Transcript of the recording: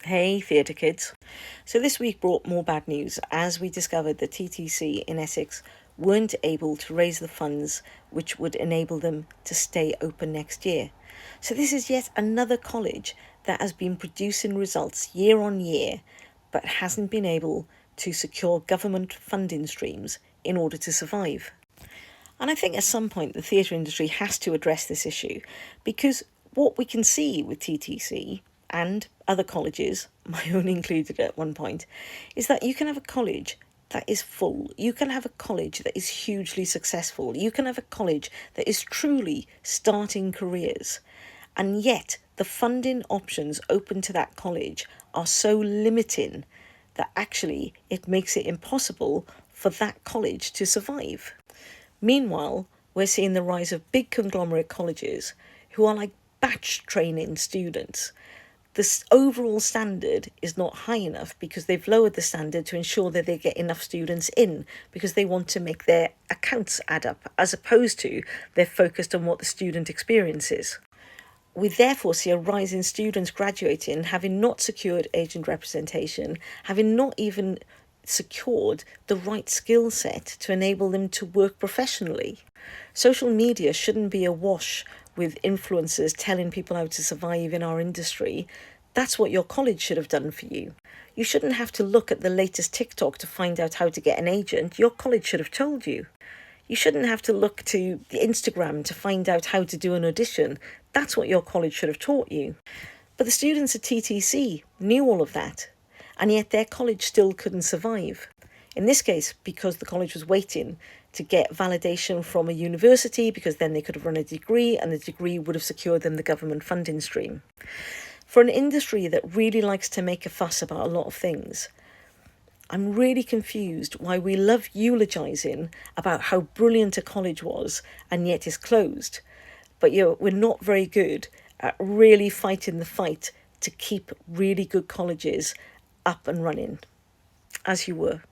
Hey, theatre kids. So this week brought more bad news as we discovered that TTC in Essex weren't able to raise the funds which would enable them to stay open next year. So this is yet another college that has been producing results year on year but hasn't been able to secure government funding streams in order to survive. And I think at some point the theatre industry has to address this issue because what we can see with TTC and other colleges, my own included at one point, is that you can have a college that is full. You can have a college that is hugely successful. You can have a college that is truly starting careers. And yet the funding options open to that college are so limiting that actually it makes it impossible for that college to survive. Meanwhile, we're seeing the rise of big conglomerate colleges who are like batch training students. The overall standard is not high enough because they've lowered the standard to ensure that they get enough students in because they want to make their accounts add up, as opposed to they're focused on what the student experience is. We therefore see a rise in students graduating having not secured agent representation, having not even secured the right skill set to enable them to work professionally. Social media shouldn't be awash with influencers telling people how to survive in our industry. That's what your college should have done for you. You shouldn't have to look at the latest TikTok to find out how to get an agent. Your college should have told you. You shouldn't have to look to the Instagram to find out how to do an audition. That's what your college should have taught you. But the students at TTC knew all of that, and yet their college still couldn't survive. In this case, because the college was waiting to get validation from a university, because then they could have run a degree, and the degree would have secured them the government funding stream. For an industry that really likes to make a fuss about a lot of things, I'm really confused why we love eulogising about how brilliant a college was and yet is closed. But we're not very good at really fighting the fight to keep really good colleges up and running, as you were.